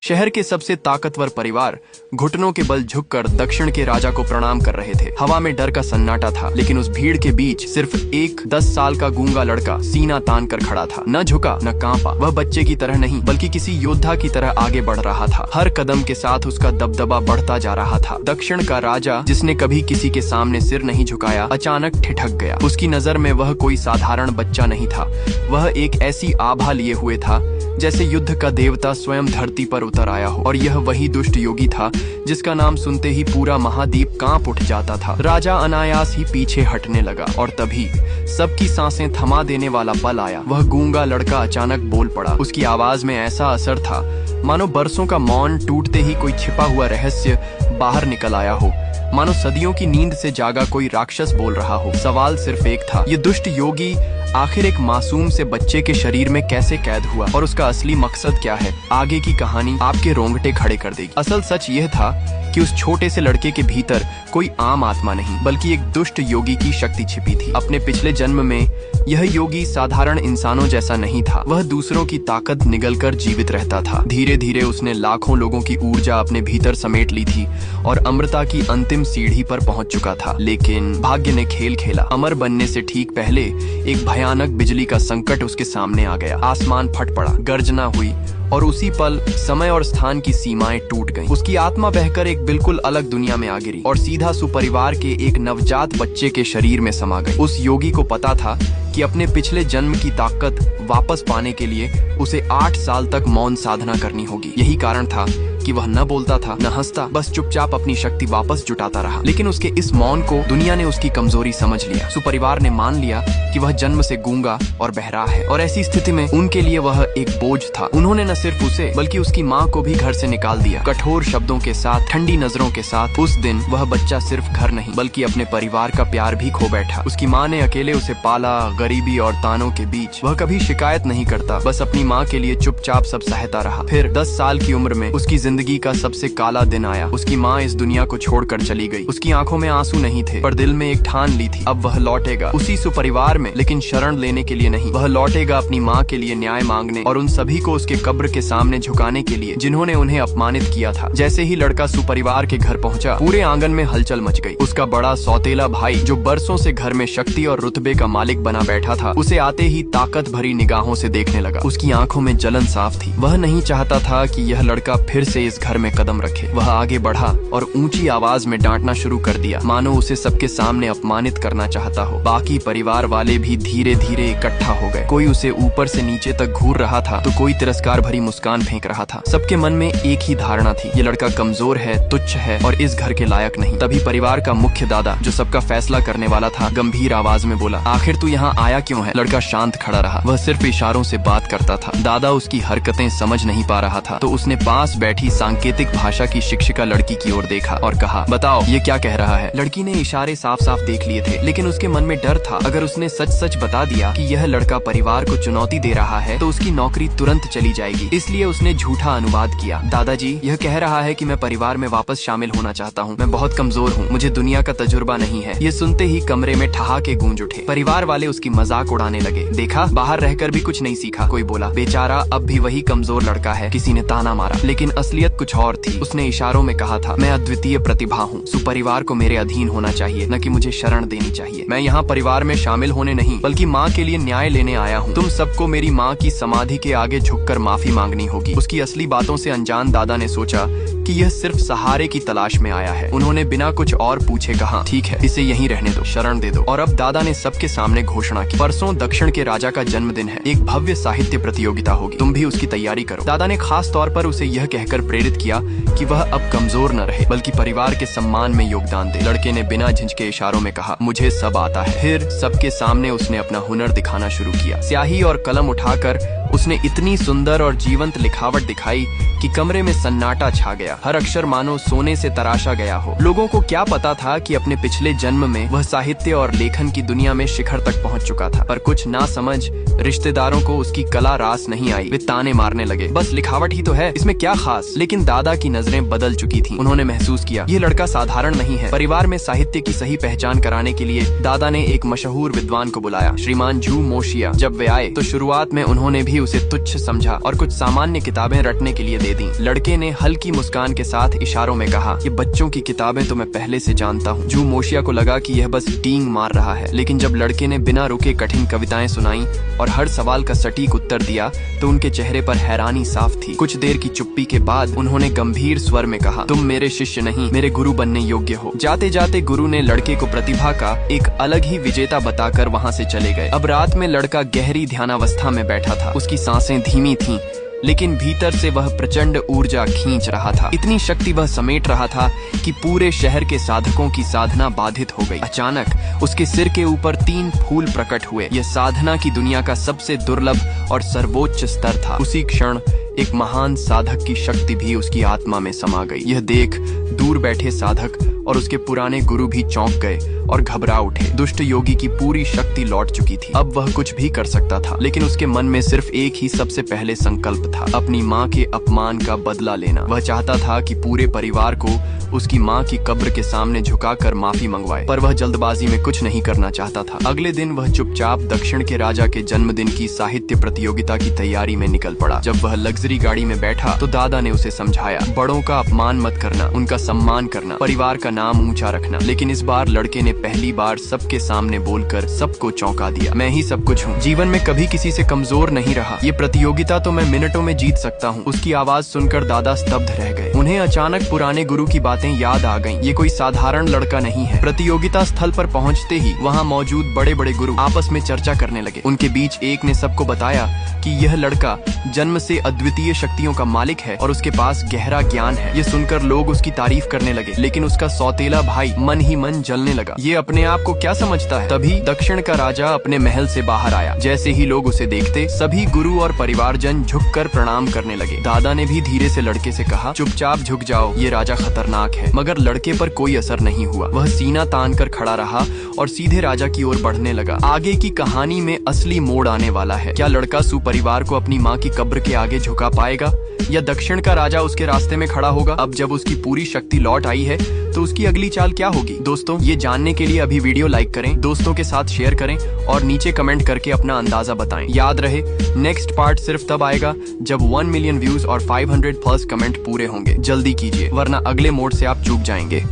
शहर के सबसे ताकतवर परिवार घुटनों के बल झुककर दक्षिण के राजा को प्रणाम कर रहे थे। हवा में डर का सन्नाटा था, लेकिन उस भीड़ के बीच सिर्फ एक 10 साल का गूंगा लड़का सीना तान कर खड़ा था। न झुका न कांपा। वह बच्चे की तरह नहीं, बल्कि किसी योद्धा की तरह आगे बढ़ रहा था। हर कदम के साथ उसका दबदबा बढ़ता जा रहा था। दक्षिण का राजा, जिसने कभी किसी के सामने सिर नहीं झुकाया, अचानक ठिठक गया। उसकी नजर में वह कोई साधारण बच्चा नहीं था। वह एक ऐसी आभा लिए हुए था जैसे युद्ध का देवता स्वयं धरती पर उतर आया हो। और यह वही दुष्ट योगी था जिसका नाम सुनते ही पूरा महाद्वीप कांप उठ जाता था। राजा अनायास ही पीछे हटने लगा और तभी सबकी सांसें थमा देने वाला पल आया। वह गूंगा लड़का अचानक बोल पड़ा। उसकी आवाज में ऐसा असर था मानो बरसों का मौन टूटते ही कोई छिपा हुआ रहस्य बाहर निकल आया हो, मानो सदियों की नींद से जागा कोई राक्षस बोल रहा हो। सवाल सिर्फ एक था, ये दुष्ट योगी आखिर एक मासूम से बच्चे के शरीर में कैसे कैद हुआ और उसका असली मकसद क्या है? आगे की कहानी आपके रोंगटे खड़े कर देगी। असल सच यह था कि उस छोटे से लड़के के भीतर कोई आम आत्मा नहीं, बल्कि एक दुष्ट योगी की शक्ति छिपी थी। अपने पिछले जन्म में यह योगी साधारण इंसानों जैसा नहीं था। वह दूसरों की ताकत निगलकर जीवित रहता था। धीरे धीरे उसने लाखों लोगों की ऊर्जा अपने भीतर समेट ली थी और अमरता की अंतिम सीढ़ी पर पहुंच चुका था। लेकिन भाग्य ने खेल खेला। अमर बनने से ठीक पहले एक भयानक बिजली का संकट उसके सामने आ गया। आसमान फट पड़ा, गर्जना हुई और उसी पल समय और स्थान की सीमाएं टूट गईं। उसकी आत्मा बहकर एक बिल्कुल अलग दुनिया में आ गिरी और सीधा सुपरिवार के एक नवजात बच्चे के शरीर में समा गई। उस योगी को पता था कि अपने पिछले जन्म की ताकत वापस पाने के लिए उसे 8 साल तक मौन साधना करनी होगी। यही कारण था कि वह न बोलता था, न हंसता, बस चुपचाप अपनी शक्ति वापस जुटाता रहा। लेकिन उसके इस मौन को दुनिया ने उसकी कमजोरी समझ लिया। सुपरिवार ने मान लिया कि वह जन्म से गूंगा और बहरा है और ऐसी स्थिति में उनके लिए वह एक बोझ था। उन्होंने न सिर्फ उसे बल्कि उसकी माँ को भी घर से निकाल दिया। कठोर शब्दों के साथ, ठंडी नजरों के साथ। उस दिन वह बच्चा सिर्फ घर नहीं बल्कि अपने परिवार का प्यार भी खो बैठा। उसकी माँ ने अकेले उसे पाला, गरीबी और तानों के बीच। वह कभी शिकायत नहीं करता, बस अपनी माँ के लिए चुपचाप सब सहता रहा। फिर 10 साल की उम्र में उसकी जिंदगी का सबसे काला दिन आया। उसकी माँ इस दुनिया को छोड़कर चली गई। उसकी आंखों में आंसू नहीं थे, पर दिल में एक ठान ली थी, अब वह लौटेगा उसी सुपरिवार में, लेकिन शरण लेने के लिए नहीं। वह लौटेगा अपनी माँ के लिए न्याय मांगने और उन सभी को उसके कब्र के सामने झुकाने के लिए जिन्होंने उन्हें अपमानित किया था। जैसे ही लड़का सुपरिवार के घर पहुंचा, पूरे आंगन में हलचल मच गई। उसका बड़ा सौतेला भाई, जो बरसों से घर में शक्ति और रुतबे का मालिक बना बैठा था, उसे आते ही ताकत भरी निगाहों से देखने लगा। उसकी आंखों में जलन साफ थी। वह नहीं चाहता था कि यह लड़का फिर से इस घर में कदम रखे। वह आगे बढ़ा और ऊंची आवाज में डांटना शुरू कर दिया, मानो उसे सबके सामने अपमानित करना चाहता हो। बाकी परिवार वाले भी धीरे धीरे इकट्ठा हो गए। कोई उसे ऊपर से नीचे तक घूर रहा था तो कोई तिरस्कार भरी मुस्कान फेंक रहा था। सबके मन में एक ही धारणा थी, ये लड़का कमजोर है, तुच्छ है और इस घर के लायक नहीं। तभी परिवार का मुख्य दादा, जो सबका फैसला करने वाला था, गंभीर आवाज में बोला, आखिर तू यहाँ आया क्यों है? लड़का शांत खड़ा रहा। वह सिर्फ इशारों से बात करता था। दादा उसकी हरकतें समझ नहीं पा रहा था, तो उसने पास बैठी सांकेतिक भाषा की शिक्षिका लड़की की ओर देखा और कहा, बताओ ये क्या कह रहा है? लड़की ने इशारे साफ साफ देख लिए थे, लेकिन उसके मन में डर था। अगर उसने सच सच बता दिया कि यह लड़का परिवार को चुनौती दे रहा है तो उसकी नौकरी तुरंत चली जाएगी। इसलिए उसने झूठा अनुवाद किया, दादाजी यह कह रहा है कि मैं परिवार में वापस शामिल होना चाहता हूँ। मैं बहुत कमजोर हूँ, मुझे दुनिया का तजुर्बा नहीं है। ये सुनते ही कमरे में ठहाके गूंज उठे। परिवार वाले उसकी मजाक उड़ाने लगे। देखा, बाहर रहकर भी कुछ नहीं सीखा। कोई बोला, बेचारा अब भी वही कमजोर लड़का है। किसी ने ताना मारा, लेकिन असलियत कुछ और थी। उसने इशारों में कहा था, मैं अद्वितीय प्रतिभा हूँ। सुपरिवार को मेरे अधीन होना चाहिए, न कि मुझे शरण देनी चाहिए। मैं यहाँ परिवार में शामिल होने नहीं बल्कि माँ के लिए न्याय लेने आया हूँ। तुम सबको मेरी माँ की समाधि के आगे झुककर माफी मांगनी होगी। उसकी असली बातों से अनजान दादा ने सोचा कि यह सिर्फ सहारे की तलाश में आया है। उन्होंने बिना कुछ और पूछे कहा, ठीक है, इसे यहीं रहने दो, शरण दे दो। और अब दादा ने सबके सामने घोषणा की, परसों दक्षिण के राजा का जन्मदिन है। एक भव्य साहित्य प्रतियोगिता होगी, तुम भी उसकी तैयारी करो। दादा ने खास तौर पर उसे यह कहकर प्रेरित किया कि वह अब कमजोर न रहे बल्कि परिवार के सम्मान में योगदान दे। लड़के ने बिना झिझके इशारों में कहा, मुझे सब आता है। फिर सबके सामने उसने अपना हुनर दिखाना शुरू किया। स्याही और कलम उठाकर उसने इतनी सुंदर और जीवंत लिखावट दिखाई कि कमरे में सन्नाटा छा गया। हर अक्षर मानो सोने से तराशा गया हो। लोगों को क्या पता था कि अपने पिछले जन्म में वह साहित्य और लेखन की दुनिया में शिखर तक पहुंच चुका था, पर कुछ ना समझ रिश्तेदारों को उसकी कला रास नहीं आई। वे ताने मारने लगे, बस लिखावट ही तो है, इसमें क्या खास? लेकिन दादा की नजरें बदल चुकी थीं। उन्होंने महसूस किया, ये लड़का साधारण नहीं है। परिवार में साहित्य की सही पहचान कराने के लिए दादा ने एक मशहूर विद्वान को बुलाया, श्रीमान झू मोशिया। जब वे आए तो शुरुआत में उन्होंने भी भी उसे तुच्छ समझा और कुछ सामान्य किताबें रटने के लिए दे दी। लड़के ने हल्की मुस्कान के साथ इशारों में कहा, ये बच्चों की किताबें तो मैं पहले से जानता हूँ। जू मोशिया को लगा कि यह बस डींग मार रहा है, लेकिन जब लड़के ने बिना रुके कठिन कविताएं सुनाई और हर सवाल का सटीक उत्तर दिया तो उनके चेहरे पर हैरानी साफ थी। कुछ देर की चुप्पी के बाद उन्होंने गंभीर स्वर में कहा, तुम मेरे शिष्य नहीं, मेरे गुरु बनने योग्य हो। जाते जाते गुरु ने लड़के को प्रतिभा का एक अलग ही विजेता बताकर वहाँ से चले गए। अब रात में लड़का गहरी ध्यानावस्था में बैठा था। उसकी सांसें धीमी थीं, लेकिन भीतर से वह प्रचंड ऊर्जा खींच रहा था। इतनी शक्ति वह समेट रहा था कि पूरे शहर के साधकों की साधना बाधित हो गई। अचानक उसके सिर के ऊपर 3 फूल प्रकट हुए। यह साधना की दुनिया का सबसे दुर्लभ और सर्वोच्च स्तर था। उसी क्षण एक महान साधक की शक्ति भी उसकी आत्मा में समा गई। यह देख दूर बैठे साधक और उसके पुराने गुरु भी चौंक गए और घबरा उठे। दुष्ट योगी की पूरी शक्ति लौट चुकी थी। अब वह कुछ भी कर सकता था, लेकिन उसके मन में सिर्फ एक ही सबसे पहले संकल्प था, अपनी माँ के अपमान का बदला लेना। वह चाहता था कि पूरे परिवार को उसकी माँ की कब्र के सामने झुकाकर माफी मंगवाए, पर वह जल्दबाजी में कुछ नहीं करना चाहता था। अगले दिन वह चुपचाप दक्षिण के राजा के जन्मदिन की साहित्य प्रतियोगिता की तैयारी में निकल पड़ा। जब वह लग्जरी गाड़ी में बैठा तो दादा ने उसे समझाया, बड़ों का अपमान मत करना, उनका सम्मान करना, परिवार का नाम ऊंचा रखना। लेकिन इस बार लड़के ने पहली बार सबके सामने बोलकर सबको चौंका दिया, मैं ही सब कुछ हूँ, जीवन में कभी किसी से कमजोर नहीं रहा, ये प्रतियोगिता तो मैं मिनटों में जीत सकता हूँ। उसकी आवाज सुनकर दादा स्तब्ध रह गए। उन्हें अचानक पुराने गुरु की बातें याद आ गईं। ये कोई साधारण लड़का नहीं है। प्रतियोगिता स्थल पर पहुंचते ही वहां मौजूद बड़े बड़े गुरु आपस में चर्चा करने लगे। उनके बीच एक ने सबको बताया कि यह लड़का जन्म से अद्वितीय शक्तियों का मालिक है और उसके पास गहरा ज्ञान है। ये सुनकर लोग उसकी तारीफ करने लगे, लेकिन उसका सौतेला भाई मन ही मन जलने लगा। ये अपने आप को क्या समझता है? तभी दक्षिण का राजा अपने महल से बाहर आया। जैसे ही लोग उसे देखते, सभी गुरु और परिवारजन झुककर प्रणाम करने लगे। दादा ने भी धीरे से लड़के से कहा, चुपचाप झुक जाओ, ये राजा खतरनाक है। मगर लड़के पर कोई असर नहीं हुआ। वह सीना तान कर खड़ा रहा और सीधे राजा की ओर बढ़ने लगा। आगे की कहानी में असली मोड़ आने वाला है। क्या लड़का सुपरिवार को अपनी माँ की कब्र के आगे झुका पाएगा या दक्षिण का राजा उसके रास्ते में खड़ा होगा? अब जब उसकी पूरी शक्ति लौट आई है तो उसकी अगली चाल क्या होगी? दोस्तों, ये जानने के लिए अभी वीडियो लाइक करें, दोस्तों के साथ शेयर करें और नीचे कमेंट करके अपना अंदाजा बताएं। याद रहे, नेक्स्ट पार्ट सिर्फ तब आएगा जब 1 मिलियन व्यूज और 500 प्लस कमेंट पूरे होंगे। जल्दी कीजिए, वरना अगले मोड से आप चूक जाएंगे।